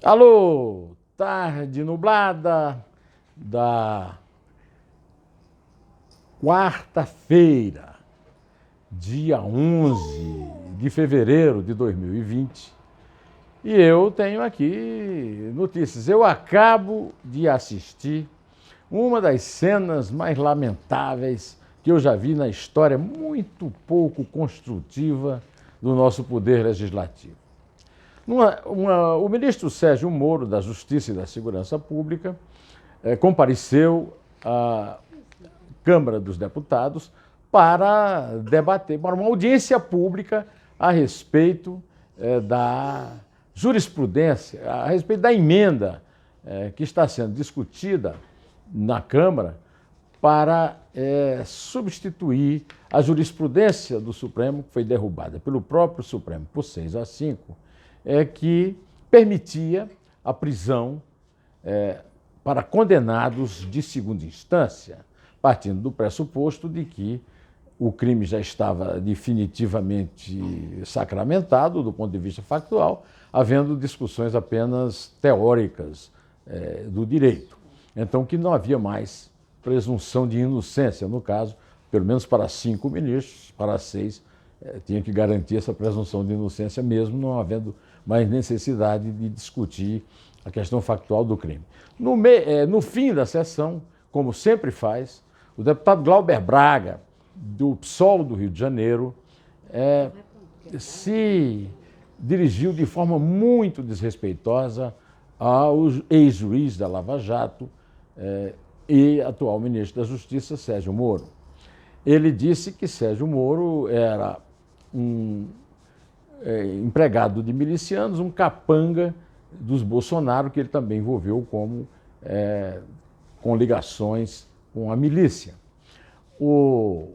Alô, tarde nublada da quarta-feira, dia 11 de fevereiro de 2020. E eu tenho aqui notícias. Eu acabo de assistir uma das cenas mais lamentáveis que eu já vi na história muito pouco construtiva do nosso poder legislativo. O ministro Sérgio Moro, da Justiça e da Segurança Pública, compareceu à Câmara dos Deputados para debater, para uma audiência pública a respeito da jurisprudência, a respeito da emenda que está sendo discutida na Câmara para substituir a jurisprudência do Supremo, que foi derrubada pelo próprio Supremo por 6-5, que permitia a prisão para condenados de segunda instância, partindo do pressuposto de que o crime já estava definitivamente sacramentado do ponto de vista factual, havendo discussões apenas teóricas do direito. Então, que não havia mais presunção de inocência, no caso, pelo menos para 5 ministros, para 6, tinha que garantir essa presunção de inocência mesmo, não havendo mais necessidade de discutir a questão factual do crime. No fim da sessão, como sempre faz, o deputado Glauber Braga, do PSOL do Rio de Janeiro, se dirigiu de forma muito desrespeitosa ao ex-juiz da Lava Jato e atual ministro da Justiça, Sérgio Moro. Ele disse que Sérgio Moro era um empregado de milicianos, um capanga dos Bolsonaro, que ele também envolveu com ligações com a milícia. O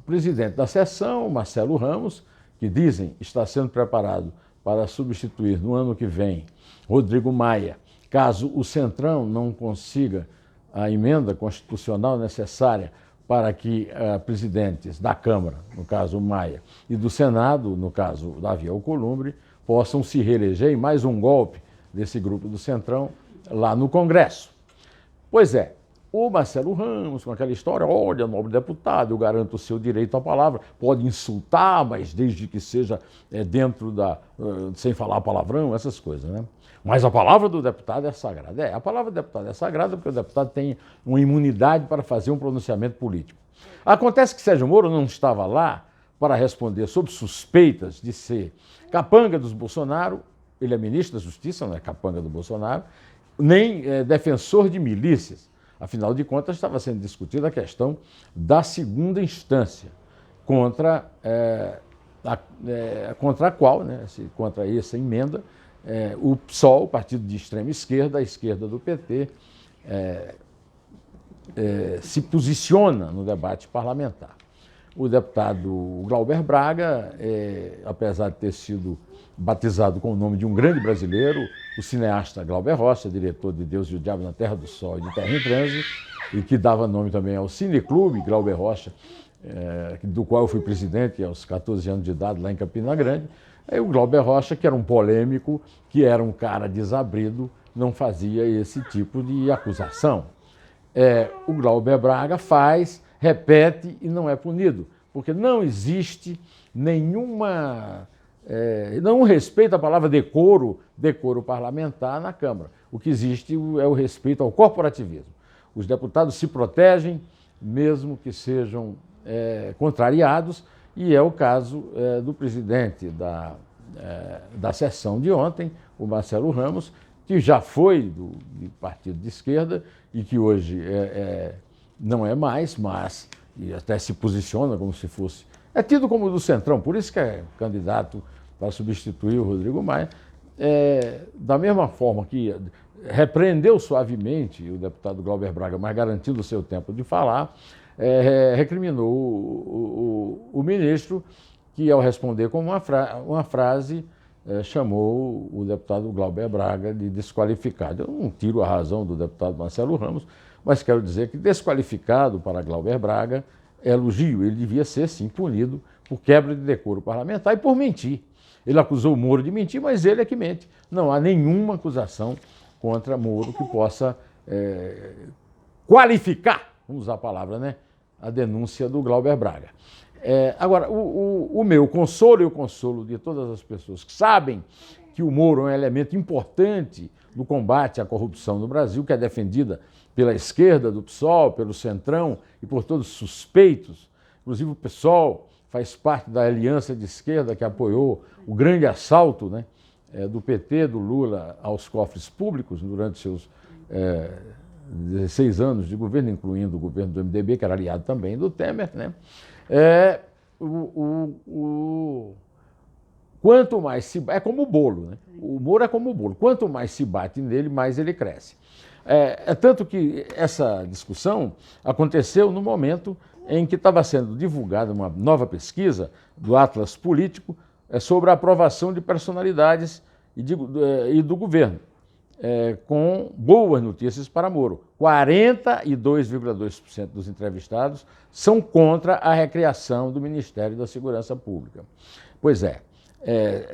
presidente da sessão, Marcelo Ramos, que dizem está sendo preparado para substituir no ano que vem Rodrigo Maia, caso o Centrão não consiga a emenda constitucional necessária para que presidentes da Câmara, no caso Maia, e do Senado, no caso Davi Alcolumbre, possam se reeleger em mais um golpe desse grupo do Centrão lá no Congresso. Pois é, o Marcelo Ramos, com aquela história, olha, nobre deputado, eu garanto o seu direito à palavra, pode insultar, mas desde que seja dentro sem falar palavrão, essas coisas, né? Mas a palavra do deputado é sagrada. A palavra do deputado é sagrada porque o deputado tem uma imunidade para fazer um pronunciamento político. Acontece que Sérgio Moro não estava lá para responder sob suspeitas de ser capanga dos Bolsonaro, ele é ministro da Justiça, não é capanga do Bolsonaro, nem defensor de milícias. Afinal de contas, estava sendo discutida a questão da segunda instância, contra a qual, né, contra essa emenda, o PSOL, o partido de extrema esquerda, a esquerda do PT, se posiciona no debate parlamentar. O deputado Glauber Braga, apesar de ter sido batizado com o nome de um grande brasileiro, o cineasta Glauber Rocha, diretor de Deus e o Diabo na Terra do Sol e de Terra em Transe, e que dava nome também ao Cineclube Glauber Rocha, do qual eu fui presidente aos 14 anos de idade lá em Campina Grande. Aí o Glauber Rocha, que era um polêmico, que era um cara desabrido, não fazia esse tipo de acusação. O Glauber Braga faz, repete e não é punido, porque não existe nenhum respeito à palavra decoro parlamentar na Câmara. O que existe é o respeito ao corporativismo. Os deputados se protegem, mesmo que sejam contrariados, e é o caso do presidente da sessão de ontem, o Marcelo Ramos, que já foi do partido de esquerda e que hoje não é mais, mas e até se posiciona como se fosse... É tido como do Centrão, por isso que é candidato para substituir o Rodrigo Maia. Da mesma forma que repreendeu suavemente o deputado Glauber Braga, mas garantindo o seu tempo de falar, recriminou o ministro, que ao responder com uma frase, chamou o deputado Glauber Braga de desqualificado. Eu não tiro a razão do deputado Marcelo Ramos, mas quero dizer que desqualificado para Glauber Braga é elogio. Ele devia ser, sim, punido por quebra de decoro parlamentar e por mentir. Ele acusou o Moro de mentir, mas ele é que mente. Não há nenhuma acusação contra Moro que possa qualificar, vamos usar a palavra, né, a denúncia do Glauber Braga. Agora, o meu consolo e o consolo de todas as pessoas que sabem que o Moro é um elemento importante no combate à corrupção no Brasil, que é defendida pela esquerda do PSOL, pelo Centrão e por todos os suspeitos. Inclusive o PSOL faz parte da aliança de esquerda que apoiou o grande assalto, né, do PT, do Lula, aos cofres públicos durante seus 16 anos de governo, incluindo o governo do MDB, que era aliado também do Temer, né? Quanto mais se... É como o bolo, né? O Moro é como o bolo. Quanto mais se bate nele, mais ele cresce. Tanto que essa discussão aconteceu no momento em que estava sendo divulgada uma nova pesquisa do Atlas Político sobre a aprovação de personalidades e do governo, com boas notícias para Moro. 42,2% dos entrevistados são contra a recriação do Ministério da Segurança Pública. Pois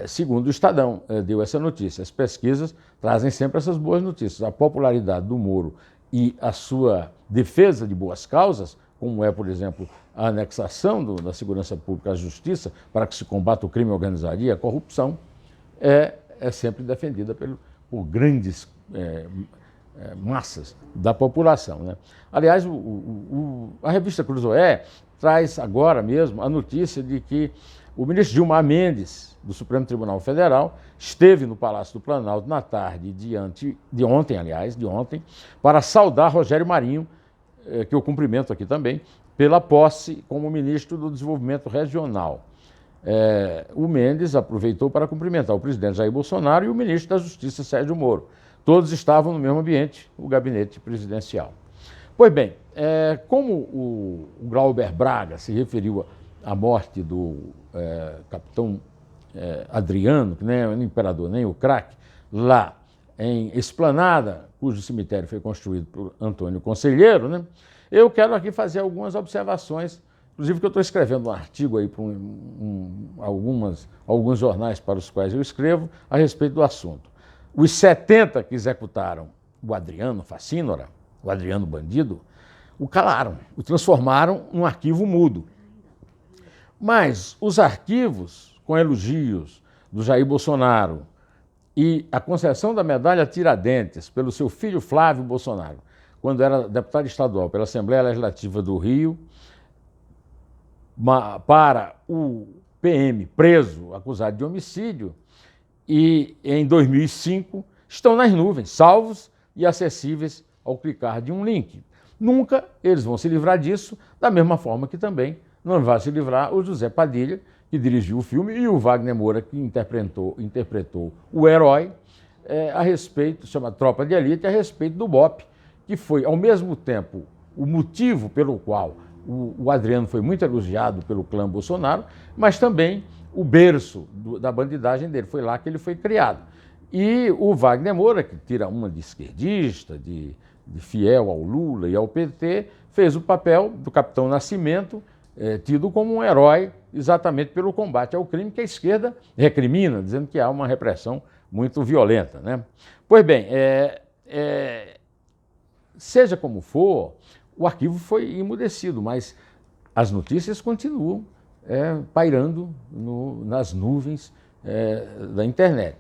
segundo o Estadão deu essa notícia, as pesquisas trazem sempre essas boas notícias. A popularidade do Moro e a sua defesa de boas causas, como por exemplo, a anexação da segurança pública à justiça para que se combata o crime organizado e a corrupção, é sempre defendida por grandes massas da população, né? Aliás, a revista Cruzoé traz agora mesmo a notícia de que o ministro Gilmar Mendes, do Supremo Tribunal Federal, esteve no Palácio do Planalto na tarde de ontem, para saudar Rogério Marinho, que eu cumprimento aqui também, pela posse como ministro do Desenvolvimento Regional. O Mendes aproveitou para cumprimentar o presidente Jair Bolsonaro e o ministro da Justiça, Sérgio Moro. Todos estavam no mesmo ambiente, o gabinete presidencial. Pois bem, como o Glauber Braga se referiu à morte do capitão Adriano, que nem é o imperador, nem o craque, lá em Esplanada, cujo cemitério foi construído por Antônio Conselheiro, né? Eu quero aqui fazer algumas observações, inclusive que eu estou escrevendo um artigo aí para alguns jornais para os quais eu escrevo a respeito do assunto. Os 70 que executaram o Adriano Facínora, o Adriano Bandido, o calaram, o transformaram num arquivo mudo. Mas os arquivos com elogios do Jair Bolsonaro e a concessão da medalha Tiradentes pelo seu filho Flávio Bolsonaro, quando era deputado estadual pela Assembleia Legislativa do Rio, para o PM preso, acusado de homicídio, e em 2005 estão nas nuvens, salvos e acessíveis ao clicar de um link. Nunca eles vão se livrar disso, da mesma forma que também não vai se livrar o José Padilha, que dirigiu o filme, e o Wagner Moura, que interpretou o herói, a respeito, chama Tropa de Elite, a respeito do BOPE, que foi, ao mesmo tempo, o motivo pelo qual o Adriano foi muito elogiado pelo clã Bolsonaro, mas também o berço da bandidagem dele, foi lá que ele foi criado. E o Wagner Moura, que tira uma de esquerdista, de fiel ao Lula e ao PT, fez o papel do Capitão Nascimento, tido como um herói exatamente pelo combate ao crime que a esquerda recrimina, dizendo que há uma repressão muito violenta, né? Pois bem, seja como for, o arquivo foi emudecido, mas as notícias continuam pairando nas nuvens da internet.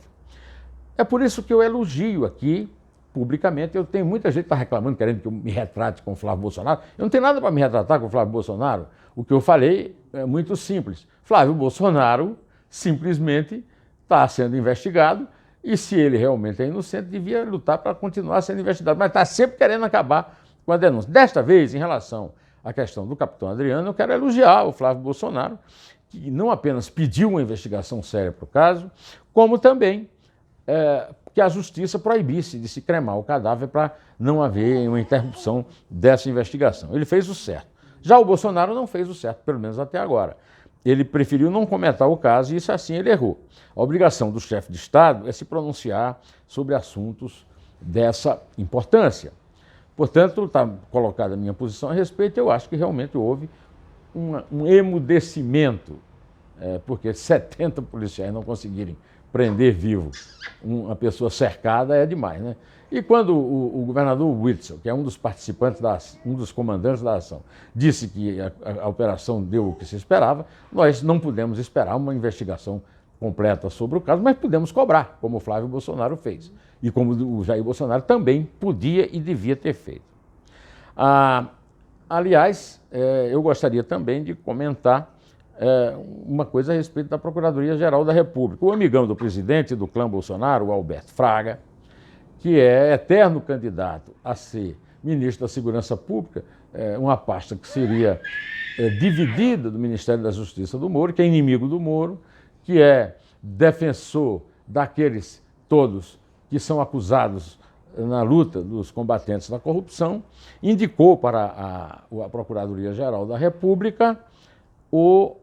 É por isso que eu elogio aqui, publicamente. Eu tenho muita gente que está reclamando, querendo que eu me retrate com o Flávio Bolsonaro. Eu não tenho nada para me retratar com o Flávio Bolsonaro. O que eu falei é muito simples. Flávio Bolsonaro simplesmente está sendo investigado e, se ele realmente é inocente, devia lutar para continuar sendo investigado. Mas está sempre querendo acabar com a denúncia. Desta vez, em relação à questão do capitão Adriano, eu quero elogiar o Flávio Bolsonaro, que não apenas pediu uma investigação séria para o caso, como também que a justiça proibisse de se cremar o cadáver para não haver uma interrupção dessa investigação. Ele fez o certo. Já o Bolsonaro não fez o certo, pelo menos até agora. Ele preferiu não comentar o caso e, isso assim, ele errou. A obrigação do chefe de Estado é se pronunciar sobre assuntos dessa importância. Portanto, está colocada a minha posição a respeito. Eu acho que realmente houve um emudecimento porque 70 policiais não conseguirem prender vivo uma pessoa cercada é demais, né? E quando o governador Witzel, que é um dos participantes, um dos comandantes da ação, disse que a operação deu o que se esperava, nós não pudemos esperar uma investigação completa sobre o caso, mas pudemos cobrar, como o Flávio Bolsonaro fez. E como o Jair Bolsonaro também podia e devia ter feito. Aliás, eu gostaria também de comentar uma coisa a respeito da Procuradoria-Geral da República. O amigão do presidente do clã Bolsonaro, o Alberto Fraga, que é eterno candidato a ser ministro da Segurança Pública, uma pasta que seria dividida do Ministério da Justiça do Moro, que é inimigo do Moro, que é defensor daqueles todos que são acusados na luta dos combatentes da corrupção, indicou para a Procuradoria-Geral da República o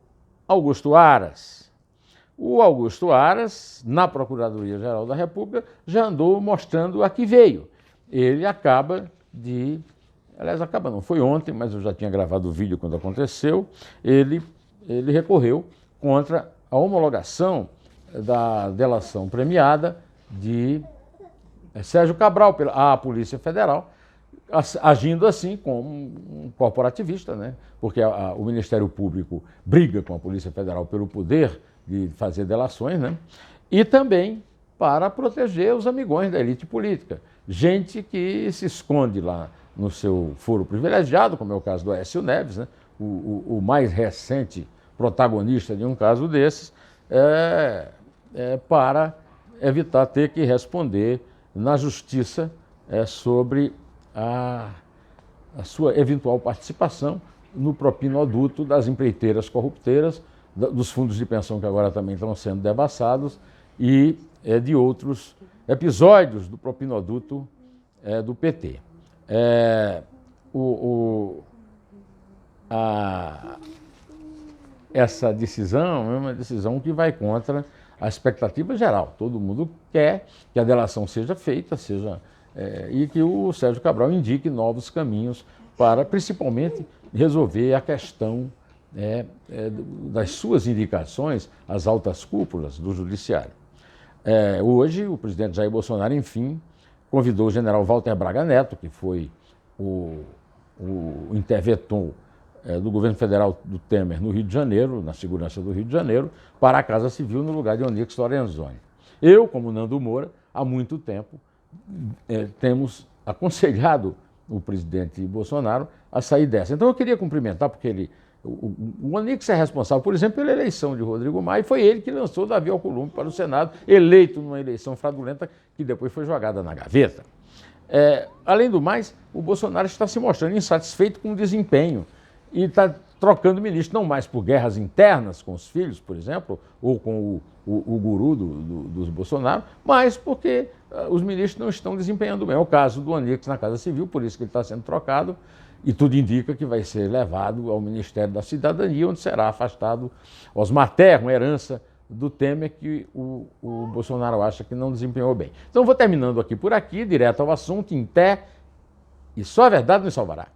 Augusto Aras. O Augusto Aras, na Procuradoria-Geral da República, já andou mostrando a que veio. Ele acaba de... Aliás, acaba não, foi ontem, mas eu já tinha gravado o vídeo quando aconteceu. Ele recorreu contra a homologação da delação premiada de Sérgio Cabral à Polícia Federal, agindo assim como um corporativista, né? Porque o Ministério Público briga com a Polícia Federal pelo poder de fazer delações, né? E também para proteger os amigões da elite política. Gente que se esconde lá no seu foro privilegiado, como é o caso do Aécio Neves, né? O mais recente protagonista de um caso desses, para evitar ter que responder na justiça sobre a sua eventual participação no propinoduto das empreiteiras corrupteiras, dos fundos de pensão que agora também estão sendo devassados e de outros episódios do propinoduto do PT. Essa decisão é uma decisão que vai contra a expectativa geral. Todo mundo quer que a delação seja feita, e que o Sérgio Cabral indique novos caminhos para, principalmente, resolver a questão das suas indicações às altas cúpulas do Judiciário. Hoje, o presidente Jair Bolsonaro, enfim, convidou o general Walter Braga Neto, que foi o interventor do governo federal do Temer no Rio de Janeiro, na segurança do Rio de Janeiro, para a Casa Civil no lugar de Onyx Lorenzoni. Eu, como Nando Moura, há muito tempo temos aconselhado o presidente Bolsonaro a sair dessa. Então eu queria cumprimentar, porque o Onyx é responsável, por exemplo, pela eleição de Rodrigo Maia, e foi ele que lançou Davi Alcolumbre para o Senado, eleito numa eleição fraudulenta que depois foi jogada na gaveta. Além do mais, o Bolsonaro está se mostrando insatisfeito com o desempenho e está trocando ministro, não mais por guerras internas com os filhos, por exemplo, ou com o guru dos Bolsonaro, mas porque os ministros não estão desempenhando bem. É o caso do Onyx na Casa Civil, por isso que ele está sendo trocado, e tudo indica que vai ser levado ao Ministério da Cidadania, onde será afastado Osmar Terra, uma herança do Temer que o Bolsonaro acha que não desempenhou bem. Então vou terminando aqui por aqui, direto ao assunto, em pé, e só a verdade nos salvará.